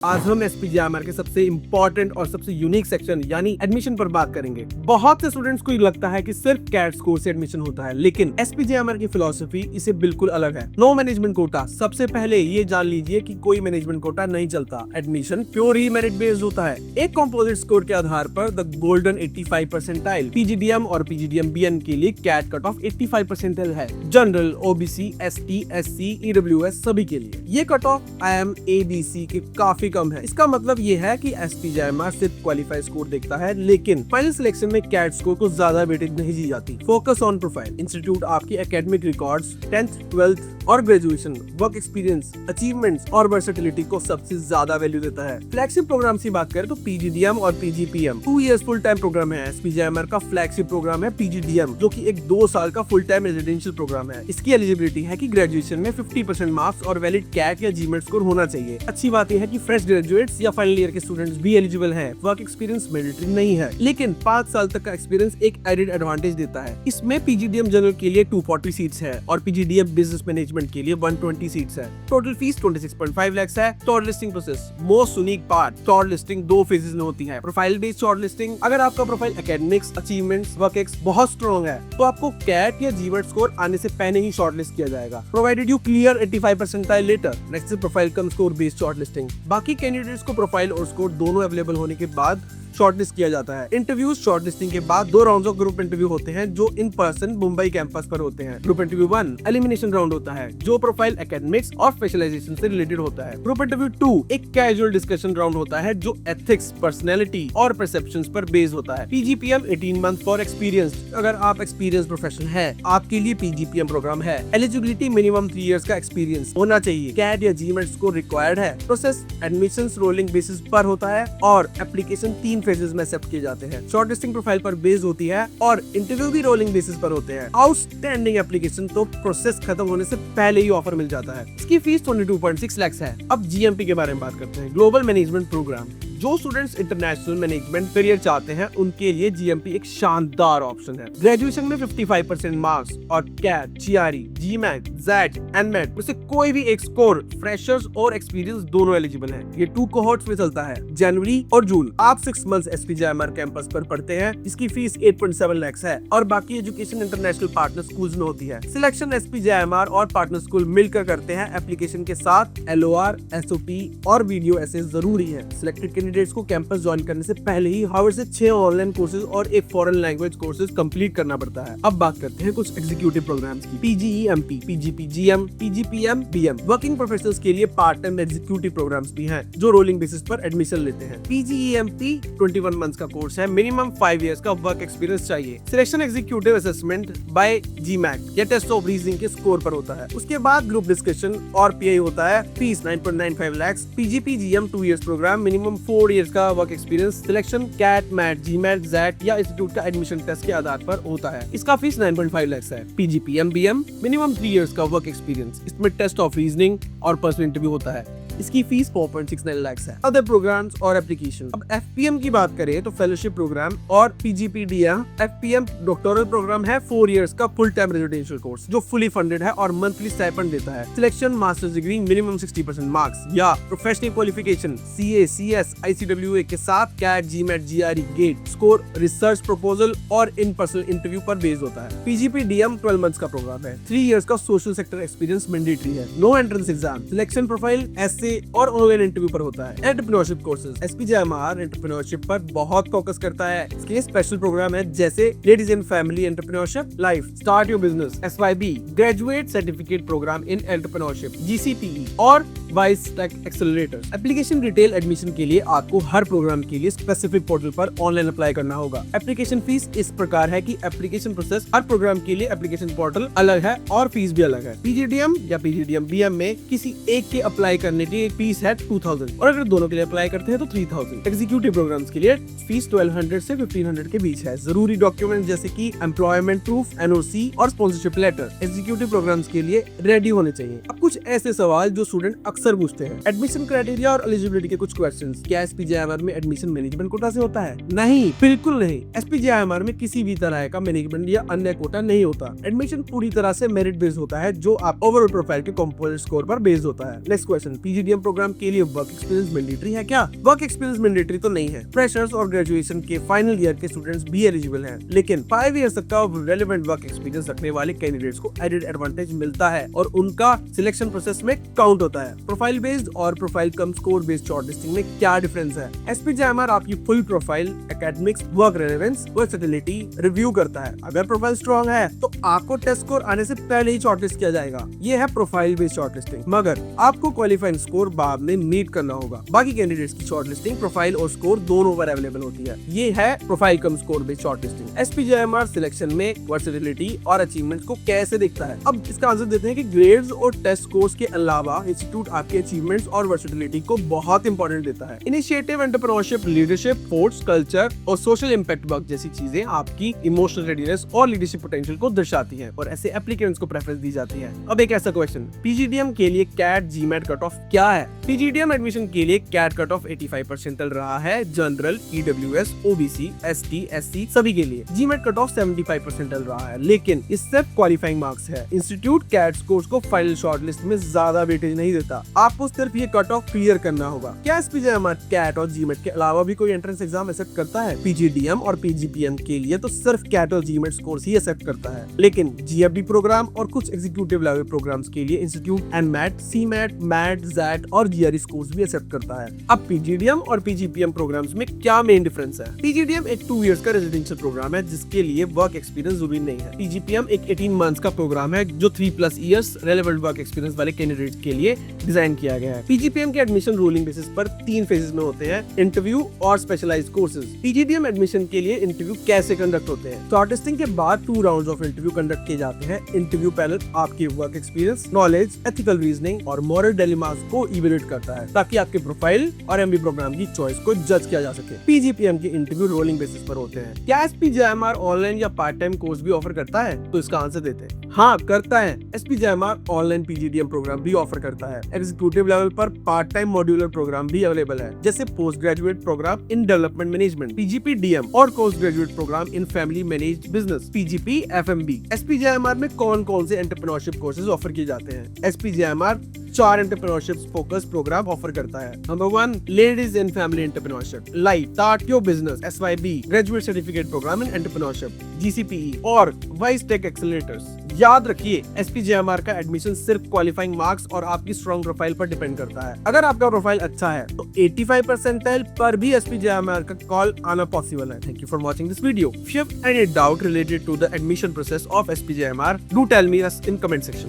आज हम एसपीजीआईएमआर के सबसे इम्पोर्टेंट और सबसे यूनिक सेक्शन यानी एडमिशन पर बात करेंगे। बहुत से स्टूडेंट्स को लगता है कि सिर्फ कैट स्कोर से एडमिशन होता है, लेकिन एसपीजीआईएमआर की फिलॉसफी इसे बिल्कुल अलग है। No management quota. सबसे पहले ये जान लीजिए कि कोई मैनेजमेंट कोटा नहीं चलता। एडमिशन प्योर ही मेरिट बेस्ड होता है। एक कंपोजिट स्कोर के आधार पर द गोल्डन 85 परसेंटाइल पीजीडीएम और पीजीडीएम बीएन के लिए कैट कट ऑफ 85 परसेंटाइल है। General, OBC, ST, SC, EWS सभी के लिए ये कट ऑफ IIM ABC के काफी कम है। इसका मतलब ये है कि एसपीजीआईएमआर सिर्फ क्वालिफाई स्कोर देखता है, लेकिन फाइनल सिलेक्शन में कैट स्कोर को ज्यादा वेटेज नहीं दी जाती। Focus on profile. इंस्टीट्यूट आपकी एकेडमिक रिकॉर्ड्स, 10th, 12th और ग्रेजुएशन, वर्क एक्सपीरियंस, अचीवमेंट्स और वर्सेटिलिटी को सबसे ज्यादा वैल्यू देता है। फ्लैगशिप प्रोग्राम की बात करें तो पीजीडीएम और पीजीपीएम 2 years फुल टाइम प्रोग्राम है। एसपीजीआईएमआर का फ्लैगशिप प्रोग्राम है पीजीडीएम, जो कि एक 2 साल का फुल टाइम रेजिडेंशियल प्रोग्राम है। इसकी एलिजिबिलिटी है कि ग्रेजुएशन में 50% मार्क्स और वैलिड कैट या जीमेट स्कोर होना चाहिए। अच्छी बात यह है कि फ्रेश ग्रेजुएट्स या फाइनल ईयर के स्टूडेंट्स भी एलिजिबल हैं। वर्क एक्सपीरियंस मैंडेटरी नहीं है, लेकिन 5 साल तक का एक्सपीरियंस एक एडेड एडवांटेज देता है। इसमें पीजीडीएम जनरल के लिए 240 सीट्स है और पीजीडीएम बिजनेस मैनेजमेंट के लिए 120 सीट्स है। टोटल फीस 26.5 लाख है। Short listing process most unique part. Short listing 2 phases में होती है। Profile based short listing. अगर आपका profile academics, achievements, work ex बहुत स्ट्रॉन्ग है तो आपको कैट या जीमेट स्कोर आने से पहले ही शॉर्ट लिस्ट किया जाएगा, provided you clear 85 percentile later. Next profile cum score based short listing. बाकी कैंडिडेट्स को प्रोफाइल और स्कोर दोनों अवेलेबल होने के बाद शॉर्टलिस्ट किया जाता है। इंटरव्यूज शॉर्टलिस्टिंग के बाद 2 राउंड्स ऑफ ग्रुप इंटरव्यू होते हैं जो इन पर्सन मुंबई कैंपस पर होते हैं। ग्रुप इंटरव्यू 1 एलिमिनेशन राउंड होता है जो प्रोफाइल, एकेडमिक्स और स्पेशलाइजेशन से रिलेटेड होता है। ग्रुप इंटरव्यू 2 एक कैजुअल डिस्कशन राउंड होता है जो एथिक्स, पर्सनैलिटी और परसेप्शंस पर बेस्ड होता है। पीजीपीएम 18 मंथ फॉर एक्सपीरियंस्ड। अगर आप एक्सपीरियंस प्रोफेशनल है, आपके लिए पीजीपीएम प्रोग्राम है। एलिजिबिलिटी मिनिमम 3 इयर्स का एक्सपीरियंस होना चाहिए। कैट या जीमेट स्कोर रिक्वायर्ड है। प्रोसेस एडमिशंस रोलिंग बेसिस पर होता है और एप्लीकेशन 3 फेजेस में एक्सेप्ट किए जाते हैं। शॉर्टलिस्टिंग प्रोफाइल पर बेस्ड होती है और इंटरव्यू भी रोलिंग बेसिस पर होते हैं। आउटस्टैंडिंग एप्लीकेशन तो प्रोसेस खत्म होने से पहले ही ऑफर मिल जाता है। इसकी फीस 22.6 लाख है। अब जीएमपी के बारे में बात करते हैं। Global management program. जो स्टूडेंट्स इंटरनेशनल मैनेजमेंट करियर चाहते हैं उनके लिए जीएमपी एक शानदार ऑप्शन है। ग्रेजुएशन में 55% मार्क्स और CAT, GRE, GMAT, XAT, NMAT में से कोई भी एक स्कोर, फ्रेशर्स और एक्सपीरियंस दोनों एलिजिबल हैं। ये 2 कोहोर्ट्स में चलता है, जनवरी और जून। आप 6 मंथ्स एसपीजीआईएमआर कैंपस पर पढ़ते हैं। इसकी फीस 8.7 लाख है और बाकी एजुकेशन इंटरनेशनल पार्टनर स्कूल्स में होती है। सिलेक्शन एसपीजीआईएमआर और पार्टनर स्कूल मिलकर करते हैं। एप्लीकेशन के साथ LOR, SOP और वीडियो ऐसे जरूरी है। सिलेक्टेड कैंडिडेट्स को कैंपस ज्वाइन करने से पहले ही हार्वर्ड से 6 ऑनलाइन कोर्सेज और एक फॉरेन लैंग्वेज कोर्सेज कंप्लीट करना पड़ता है। अब बात करते हैं कुछ एग्जीक्यूटिव प्रोग्राम्स की। PGEMP, PGPGM, PGPM, BM working professionals के लिए पार्ट टाइम एग्जीक्यूटिव प्रोग्राम्स भी हैं जो रोलिंग बेसिस पर एडमिशन लेते हैं। PGEMP 21 मंथ्स का कोर्स है। मिनिमम 5 इयर्स का वर्क एक्सपीरियंस चाहिए। Selection executive assessment bye GMAT या टेस्ट ऑफ रीजनिंग के स्कोर पर होता है। उसके बाद ग्रुप डिस्कशन और PI होता है। Fees 9.95 lakh. PGPGM 2 years program, minimum 4 years का work experience. Selection CAT, MAT, GMAT, JET या इंस्टीट्यूट का एडमिशन टेस्ट के आधार पर होता है। इसका फीस 9.5 लाख है। PGPM BM मिनिमम 3 इयर्स का वर्क एक्सपीरियंस। इसमें टेस्ट ऑफ रीजनिंग और पर्सनल इंटरव्यू होता है। इसकी फीस 4.69 लाख है। अदर प्रोग्राम्स और एप्लीकेशन। अब FPM की बात करें तो फेलोशिप प्रोग्राम और PGPDM। FPM डॉक्टोरल प्रोग्राम है, 4 इयर्स का फुल टाइम रेजिडेंशियल कोर्स जो फुली फंडेड है और मंथली स्टाइपेंड देता है। Selection masters degree, minimum 60% marks या professional qualification CA, CS, ICWA के साथ cat, GMAT, GRE, gate score, research proposal और इन पर्सन इंटरव्यू पर बेस्ड होता है। PGPDM 12 मंथ्स का प्रोग्राम है। 3 इयर्स का सोशल सेक्टर एक्सपीरियंस मैंडेटरी है। No entrance exam. Selection profile ऐसे और ऑनलाइन इंटरव्यू पर होता है। Entrepreneurship courses. एसपीजीआईएमआर एंटरप्रेन्योरशिप पर बहुत फोकस करता है। इसके लिए स्पेशल प्रोग्राम है जैसे ladies and family entrepreneurship, life, start your business, SYB graduate certificate program in entrepreneurship, GCPE और vice tech accelerator. Application detail admission के लिए आपको हर प्रोग्राम के लिए स्पेसिफिक पोर्टल पर ऑनलाइन अप्लाई करना होगा। एप्लीकेशन फीस इस प्रकार है कि एप्लीकेशन प्रोसेस हर प्रोग्राम के लिए एप्लीकेशन पोर्टल अलग है और फीस भी अलग है। PGDM या PGDM BM में किसी एक के अप्लाई करने की फीस है 2000 और अगर दोनों के लिए अप्लाई करते हैं तो 3000। एग्जीक्यूटिव प्रोग्राम्स के लिए फीस 1200 से 1500 के बीच है। जरूरी डॉक्यूमेंट जैसे कि एम्प्लॉयमेंट प्रूफ, NOC और स्पॉन्सरशिप लेटर एग्जीक्यूटिव प्रोग्राम्स के लिए रेडी होने चाहिए। अब कुछ ऐसे सवाल जो स्टूडेंट अक्सर पूछते हैं। एडमिशन क्राइटेरिया और एलिजिबिलिटी के कुछ क्वेश्चंस। क्या एसपीजीआईएमआर में एडमिशन मैनेजमेंट कोटा से होता है? नहीं, बिल्कुल नहीं। एसपीजीआईएमआर में किसी भी तरह का मैनेजमेंट या अन्य कोटा नहीं होता। एडमिशन पूरी तरह से मेरिट बेस्ड होता है जो आप ओवरऑल प्रोफाइल के कंपोजिट स्कोर पर बेस्ड होता है। नेक्स्ट क्वेश्चन, पीजीडीएम प्रोग्राम के लिए वर्क एक्सपीरियंस मैंडेटरी है क्या? वर्क एक्सपीरियंस मैंडेटरी तो नहीं है। फ्रेशर्स और ग्रेजुएशन के फाइनल ईयर के स्टूडेंट्स भी एलिजिबल हैं, लेकिन 5 ईयर्स तक का रेलेवेंट वर्क एक्सपीरियंस रखने वाले कैंडिडेट्स को एडेड एडवांटेज मिलता है और उनका सिलेक्शन प्रोसेस में काउंट होता है। प्रोफाइल बेस्ड और profile cum score based shortlisting में क्या डिफरेंस है? एसपीजेएमआर आपकी full profile, academics, work relevance, versatility review करता है। अगर प्रोफाइल स्ट्रॉन्ग है तो आपको टेस्ट स्कोर आने से पहले ही शॉर्टलिस्ट किया जाएगा। ये है प्रोफाइल बेस्ड शॉर्टलिस्टिंग, मगर आपको क्वालिफाइंग स्कोर बाद में मीट करना होगा। बाकी कैंडिडेट्स की शॉर्टलिस्टिंग प्रोफाइल और स्कोर दोनों पर अवेलेबल होती है। ये है profile cum score based shortlisting. एसपीजेएमआर selection में वर्सेटिलिटी और अचीवमेंट्स को कैसे देखता है? अब इसका आंसर देते हैं कि ग्रेड्स और टेस्ट स्कोर्स के अलावा इंस्टीट्यूट आपके अचीवमेंट्स और वर्सेटिलिटी को बहुत इंपॉर्टेंट देता है। Initiative, entrepreneurship, leadership, sports, culture और सोशल इंपैक्ट वर्क जैसी चीजें आपकी इमोशनल रेडीनेस और लीडरशिप पोटेंशियल को दर्शाती है और ऐसे एप्लीकेंट्स को प्रेफरेंस दी जाती है। अब एक ऐसा क्वेश्चन, पीजीडीएम के लिए कैट जीमैट कट ऑफ क्या है? पीजीडीएम एडमिशन के लिए कैट कट ऑफ 85% चल रहा है general, EWS, OBC, ST, SC सभी के लिए। जीमैट कट ऑफ 75% चल रहा है, लेकिन इससे क्वालिफाइंग मार्क्स है। इंस्टीट्यूट कैट स्कोर्स को फाइनल शॉर्टलिस्ट में ज्यादा वेटेज नहीं देता। आपको सिर्फ ये कट ऑफ क्लियर करना होगा। क्या एसपीजेएमआर कैट और जीमैट के अलावा भी कोई एंट्रेंस एग्जाम एक्सेप्ट करता है? पीजीडीएम और पीजीपीएम के लिए तो सिर्फ कैट और जीमैट स्कोर्स ही एक्सेप्ट करता है, लेकिन जीएफबी प्रोग्राम और कुछ एग्जीक्यूटिव लेवल प्रोग्राम्स के लिए institute NMAT, CMAT, MAT, XAT और जीआरई स्कोर्स भी एक्सेप्ट करता है। अब पीजीडीएम और पीजीपीएम प्रोग्राम्स में क्या मेन डिफरेंस है? पीजीडीएम एक 2 इयर्स का रेजिडेंशियल प्रोग्राम है जिसके लिए वर्क एक्सपीरियंस जरूरी नहीं है। पीजीपीएम एक 18 मंथ्स का प्रोग्राम है जो 3+ इयर्स रेलेवेंट वर्क एक्सपीरियंस वाले कैंडिडेट्स के लिए डिजाइन किया गया है। पीजीपीएम के एडमिशन रोलिंग बेसिस पर 3 फेजेस में होते हैं, इंटरव्यू और स्पेशलाइज्ड कोर्सेज। पीजीडीएम एडमिशन के लिए इंटरव्यू कैसे कंडक्ट होते हैं? शॉर्टलिस्टिंग के बाद 2 राउंड्स ऑफ इंटरव्यू कंडक्ट किए जाते हैं। इंटरव्यू पैनल आपके work experience, knowledge, ethical reasoning और मॉरल डिलेमास को इवैल्यूएट करता है ताकि आपके प्रोफाइल और एमबी प्रोग्राम की चॉइस को जज किया जा सके। पीजीपीएम के इंटरव्यू रोलिंग बेसिस पर होते हैं। क्या एसपीजेएमआर ऑनलाइन या पार्ट टाइम कोर्स भी ऑफर करता है? तो इसका आंसर देते हैं, हाँ करता है। एसपीजेएमआर ऑनलाइन पीजीडीएम प्रोग्राम भी ऑफर करता है। एग्जीक्यूटिव लेवल पर पार्ट टाइम मॉड्यूलर प्रोग्राम भी अवेलेबल है, जैसे post graduate programme in development management PGPDM और post graduate programme in family managed business PGPFMB. SPJMR में कौन-कौन से एंटरप्रेन्योरशिप कोर्सेज ऑफर किए जाते हैं? SPJMR 4 entrepreneurship focus programme offer करता है। Number 1, ladies in family entrepreneurship, light start your business SYB, graduate certificate program in entrepreneurship जीसीपीई और vice take accelerators. याद रखिए, एसपीजेएमआर का एडमिशन सिर्फ क्वालिफाइंग मार्क्स और आपकी स्ट्रॉन्ग प्रोफाइल पर डिपेंड करता है। अगर आपका प्रोफाइल अच्छा है तो 85 परसेंटाइल पर भी एसपीजेएमआर का कॉल आना पॉसिबल है। Thank you for watching this video. If you have any doubt related to the admission process of SPJMR, do tell me us in comment section.